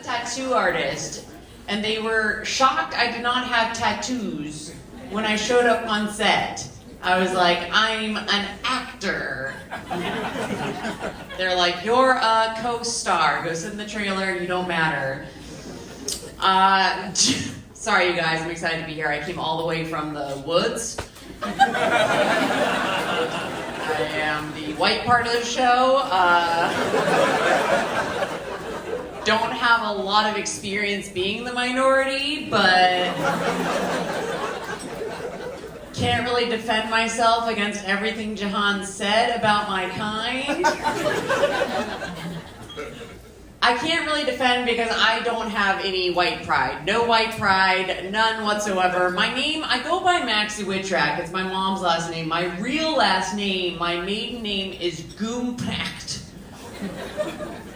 tattoo artist, and they were shocked I did not have tattoos when I showed up on set. I was like, I'm an actor. They're like, you're a co-star. Go sit in the trailer, you don't matter. Sorry, you guys, I'm excited to be here. I came all the way from the woods. I am the white part of the show. Don't have a lot of experience being the minority, but can't really defend myself against everything Jahan said about my kind. I can't really defend because I don't have any white pride. No white pride, none whatsoever. My name, I go by Maxie Wittrak. It's my mom's last name. My real last name, my maiden name is Goompact.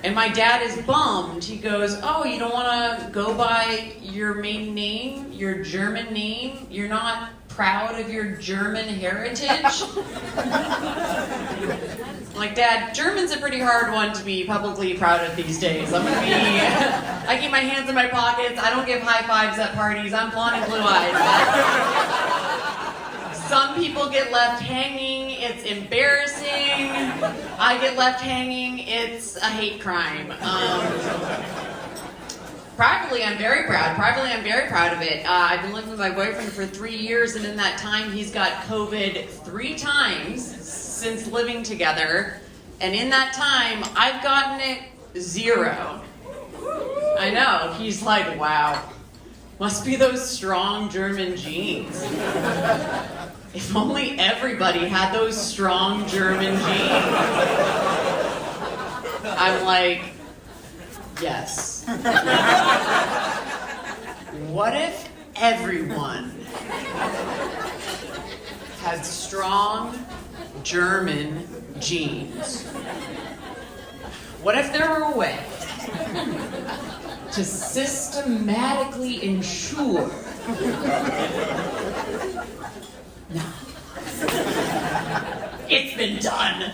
And my dad is bummed. He goes, oh, you don't want to go by your maiden name, your German name? You're not proud of your German heritage? I'm like, Dad, German's a pretty hard one to be publicly proud of these days. I keep my hands in my pockets. I don't give high fives at parties. I'm blonde and blue eyes. Some people get left hanging. It's embarrassing. I get left hanging. It's a hate crime. Privately, I'm very proud. Privately, I'm very proud of it. I've been living with my boyfriend for 3 years, and in that time, he's got COVID 3 times since living together. And in that time, I've gotten it 0. I know. He's like, wow, must be those strong German genes. If only everybody had those strong German genes. I'm like, yes. What if everyone had strong German genes? What if there were a way to systematically ensure? No. It's been done.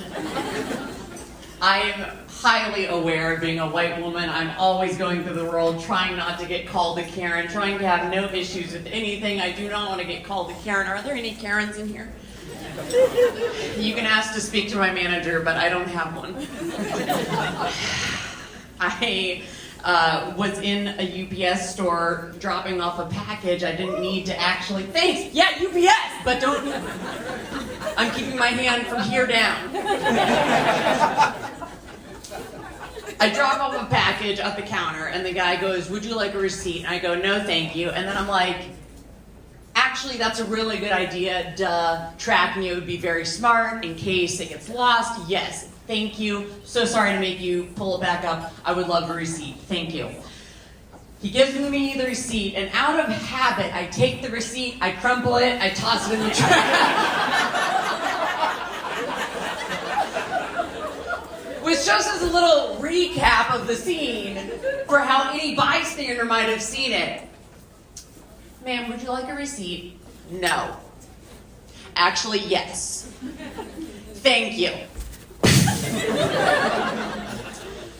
I am highly aware of being a white woman. I'm always going through the world trying not to get called a Karen, trying to have no issues with anything. I do not want to get called a Karen. Are there any Karens in here? You can ask to speak to my manager, but I don't have one. I was in a UPS store dropping off a package. I didn't need to actually, thanks, yeah, UPS, but don't, I'm keeping my hand from here down. I drop off a package at the counter, and the guy goes, would you like a receipt? And I go, no, thank you. And then I'm like, actually, that's a really good idea. Duh. Tracking it would be very smart in case it gets lost. Yes, thank you. So sorry to make you pull it back up. I would love a receipt. Thank you. He gives me the receipt, and out of habit, I take the receipt, I crumple it, I toss it in the trash. Which just as a little recap of the scene for how any bystander might have seen it. Ma'am, would you like a receipt? No. Actually, yes. Thank you.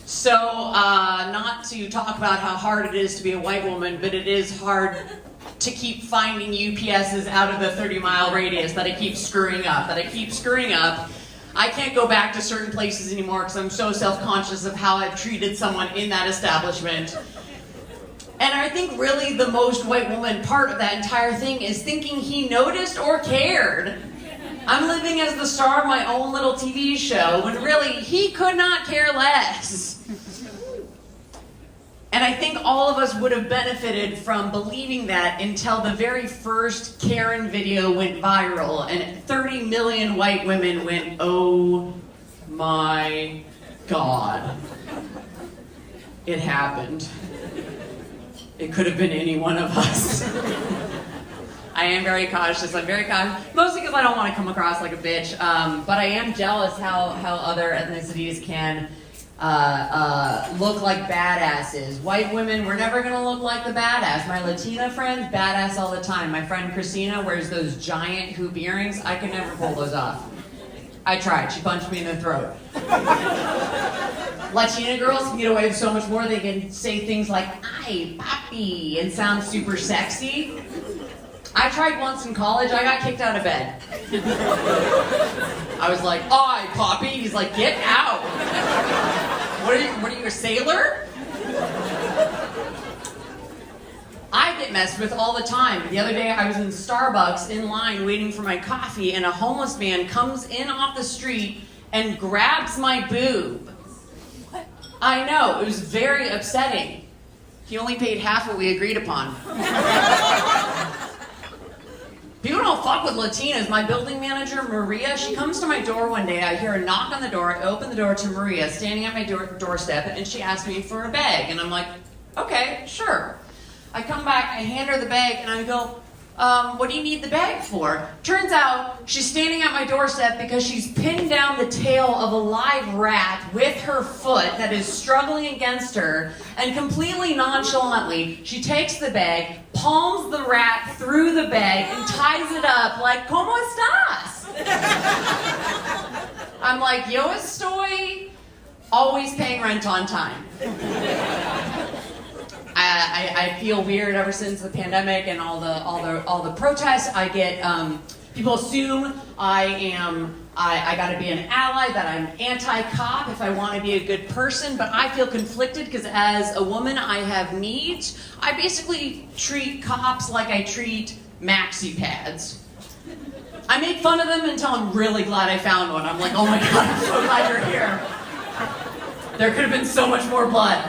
So, not to talk about how hard it is to be a white woman, but it is hard to keep finding UPSs out of the 30-mile radius that I keep screwing up, I can't go back to certain places anymore because I'm so self-conscious of how I've treated someone in that establishment. And I think really the most white woman part of that entire thing is thinking he noticed or cared. I'm living as the star of my own little TV show when really he could not care less. And I think all of us would have benefited from believing that until the very first Karen video went viral and 30 million white women went, oh my God. It happened. It could have been any one of us. I am very cautious. I'm very cautious, mostly because I don't want to come across like a bitch. But I am jealous how other ethnicities can look like badasses. White women, we're never going to look like the badass. My Latina friends, badass all the time. My friend Christina wears those giant hoop earrings. I can never pull those off. I tried. She punched me in the throat. Latina girls can get away with so much more. They can say things like, ay, papi, and sound super sexy. I tried once in college, I got kicked out of bed. I was like, ay, papi. He's like, get out. What are you, a sailor? I get messed with all the time. The other day I was in Starbucks in line waiting for my coffee, and a homeless man comes in off the street and grabs my boob. What? I know, it was very upsetting. He only paid half what we agreed upon. People don't fuck with Latinas. My building manager, Maria, she comes to my door one day. I hear a knock on the door. I open the door to Maria, standing at my doorstep, and she asks me for a bag. And I'm like, okay, sure. I come back, I hand her the bag, and I go, what do you need the bag for? Turns out she's standing at my doorstep because she's pinned down the tail of a live rat with her foot that is struggling against her, and completely nonchalantly, she takes the bag, palms the rat through the bag, and ties it up like, ¿Cómo estás? I'm like, yo estoy, always paying rent on time. I feel weird ever since the pandemic and all the protests. I get people assume I gotta be an ally, that I'm anti-cop if I want to be a good person, but I feel conflicted because as a woman I have needs. I basically treat cops like I treat maxi pads. I make fun of them until I'm really glad I found one. I'm like, oh my god, I'm so glad you're here. There could have been so much more blood.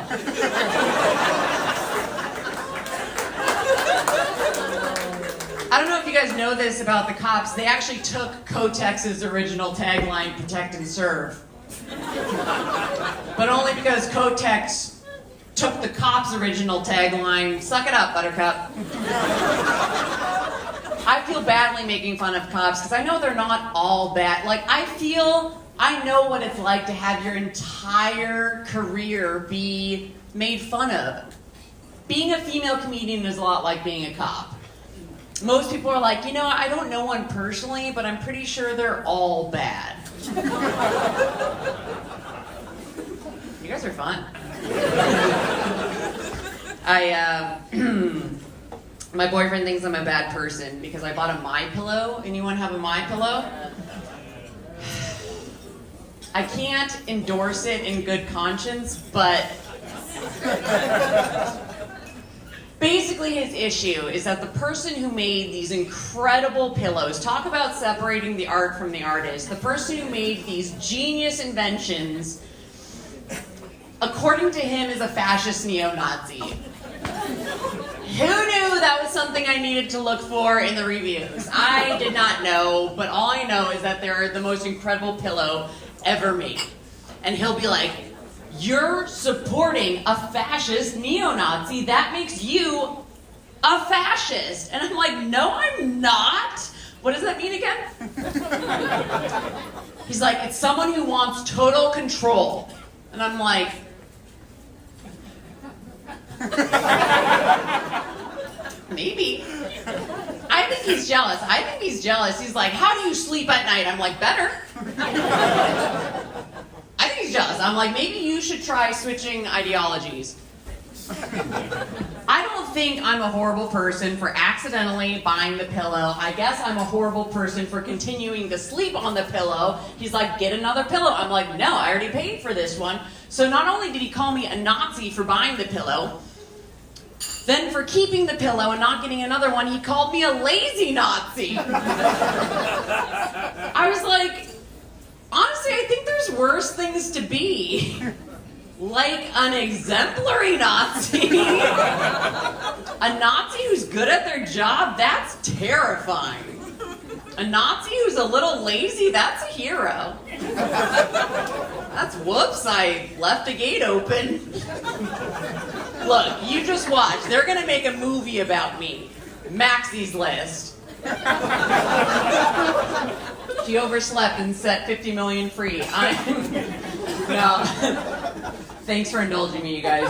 I don't know if you guys know this about the cops. They actually took Kotex's original tagline, protect and serve. But only because Kotex took the cops' original tagline, suck it up, buttercup. I feel badly making fun of cops because I know they're not all bad. Like, I know what it's like to have your entire career be made fun of. Being a female comedian is a lot like being a cop. Most people are like, I don't know one personally, but I'm pretty sure they're all bad. You guys are fun. My boyfriend thinks I'm a bad person because I bought a MyPillow. Anyone have a MyPillow? I can't endorse it in good conscience, but basically his issue is that the person who made these incredible pillows, talk about separating the art from the artist, the person who made these genius inventions, according to him, is a fascist neo-Nazi. Who knew that was something I needed to look for in the reviews? I did not know, but all I know is that they're the most incredible pillow ever made. And he'll be like, you're supporting a fascist neo-Nazi, that makes you a fascist. And I'm like, no, I'm not. What does that mean again? He's like, it's someone who wants total control. And I'm like, maybe. I think he's jealous. He's like, how do you sleep at night? I'm like, better. I think he's jealous. I'm like, maybe you should try switching ideologies. I don't think I'm a horrible person for accidentally buying the pillow. I guess I'm a horrible person for continuing to sleep on the pillow. He's like, get another pillow. I'm like, no, I already paid for this one. So not only did he call me a Nazi for buying the pillow, then for keeping the pillow and not getting another one, he called me a lazy Nazi. I was like, honestly, I think there's worse things to be. Like an exemplary Nazi. A Nazi who's good at their job, that's terrifying. A Nazi who's a little lazy, that's a hero. That's whoops, I left a gate open. Look, you just watch. They're gonna make a movie about me. Maxie's List. She overslept and set 50 million free. No. Thanks for indulging me, you guys.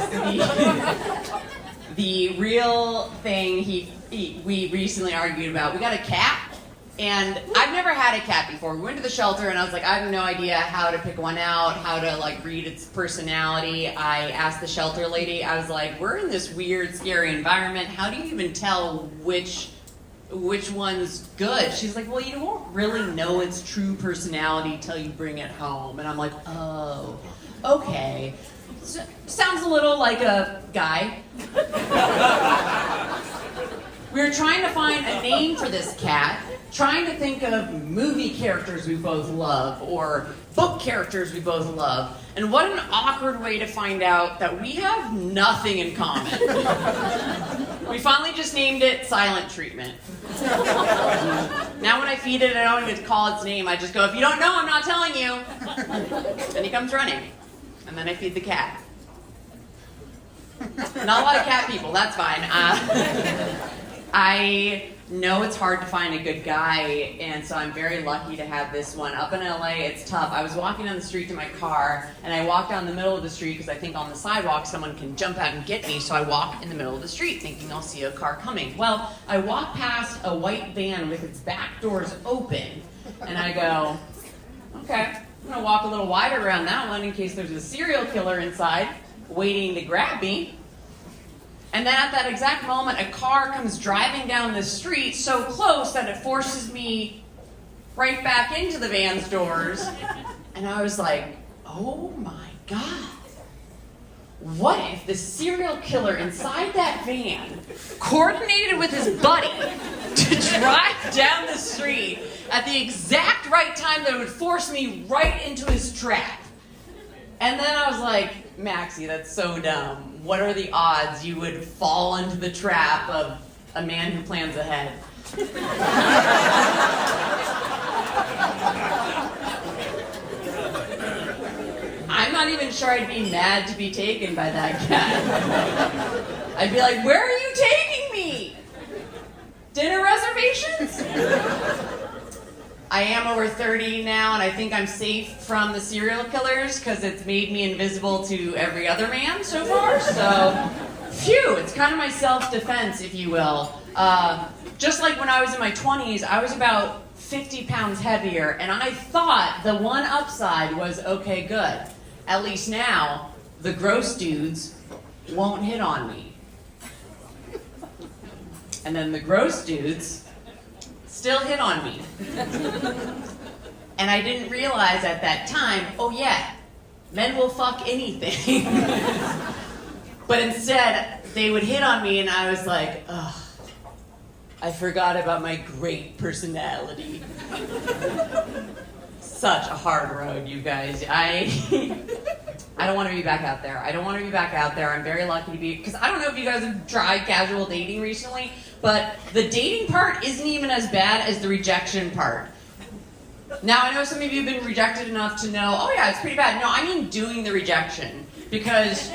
The real thing we recently argued about, we got a cat, And I've never had a cat before. We went to the shelter and I was like, I have no idea how to pick one out, how to like read its personality. I asked the shelter lady, I was like, we're in this weird, scary environment. How do you even tell which one's good? She's like, well, you won't really know its true personality till you bring it home. And I'm like, oh, okay. Sounds a little like a guy. We were trying to find a name for this cat, trying to think of movie characters we both love or book characters we both love. And what an awkward way to find out that we have nothing in common. We finally just named it Silent Treatment. Now when I feed it, I don't even call its name. I just go, if you don't know, I'm not telling you. And he comes running. And then I feed the cat. Not a lot of cat people, that's fine. I know it's hard to find a good guy, and so I'm very lucky to have this one. Up in LA, it's tough. I was walking down the street to my car, and I walked down the middle of the street because I think on the sidewalk someone can jump out and get me, so I walk in the middle of the street thinking I'll see a car coming. Well, I walk past a white van with its back doors open, and I go, okay, I'm going to walk a little wider around that one in case there's a serial killer inside waiting to grab me. And then at that exact moment, a car comes driving down the street so close that it forces me right back into the van's doors. And I was like, oh my God. What if the serial killer inside that van coordinated with his buddy to drive down the street at the exact right time that would force me right into his trap? And then I was like, Maxie, that's so dumb. What are the odds you would fall into the trap of a man who plans ahead? I'm not even sure I'd be mad to be taken by that cat. I'd be like, where are you taking me? Dinner reservations? I am over 30 now, and I think I'm safe from the serial killers because it's made me invisible to every other man so far. So, phew, it's kind of my self-defense, if you will. Just like when I was in my 20s, I was about 50 pounds heavier, and I thought the one upside was, okay, good. At least now, the gross dudes won't hit on me. And then the gross dudes still hit on me. And I didn't realize at that time, oh yeah, men will fuck anything. But instead, they would hit on me and I was like, ugh, I forgot about my great personality. Such a hard road, you guys. I don't want to be back out there. I don't want to be back out there. I'm very lucky to be, because I don't know if you guys have tried casual dating recently, but the dating part isn't even as bad as the rejection part. Now, I know some of you have been rejected enough to know, oh yeah, it's pretty bad. No, I mean doing the rejection, because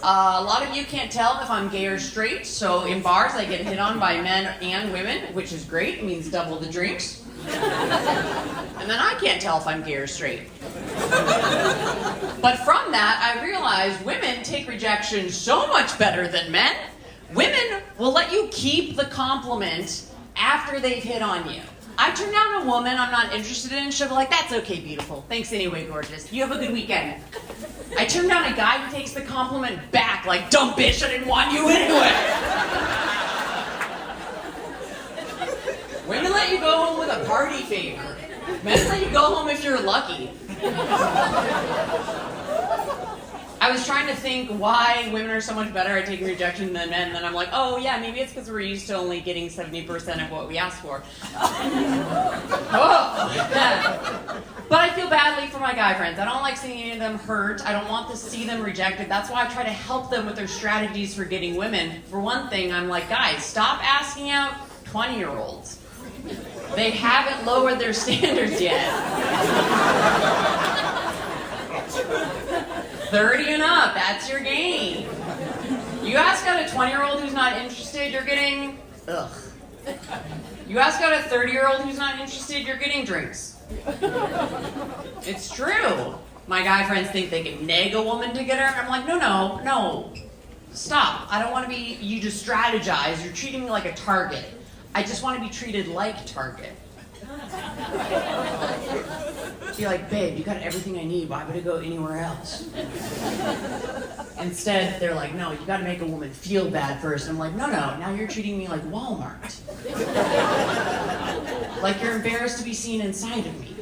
a lot of you can't tell if I'm gay or straight, so in bars I get hit on by men and women, which is great. It means double the drinks. And then I can't tell if I'm gay or straight. But from that, I realized women take rejection so much better than men. Women will let you keep the compliment after they've hit on you. I turn down a woman I'm not interested in, she'll be like, that's okay, beautiful. Thanks anyway, gorgeous. You have a good weekend. I turn down a guy who takes the compliment back like, dumb bitch, I didn't want you anyway. Women let you go home with a party favor. Men let you go home if you're lucky. I was trying to think why women are so much better at taking rejection than men, and then I'm like, oh yeah, maybe it's because we're used to only getting 70% of what we ask for. Oh, yeah. But I feel badly for my guy friends. I don't like seeing any of them hurt. I don't want to see them rejected. That's why I try to help them with their strategies for getting women. For one thing, I'm like, guys, stop asking out 20-year-olds. They haven't lowered their standards yet. 30 and up, that's your game. You ask out a 20-year-old who's not interested, you're getting, ugh. You ask out a 30-year-old who's not interested, you're getting drinks. It's true. My guy friends think they can nag a woman to get her, and I'm like, no. Stop. I don't want to be, you just strategize. You're treating me like a target. I just want to be treated like Target. Be like, babe, you got everything I need. Why would I go anywhere else? Instead, they're like, no, you got to make a woman feel bad first. I'm like, no, now you're treating me like Walmart. Like you're embarrassed to be seen inside of me.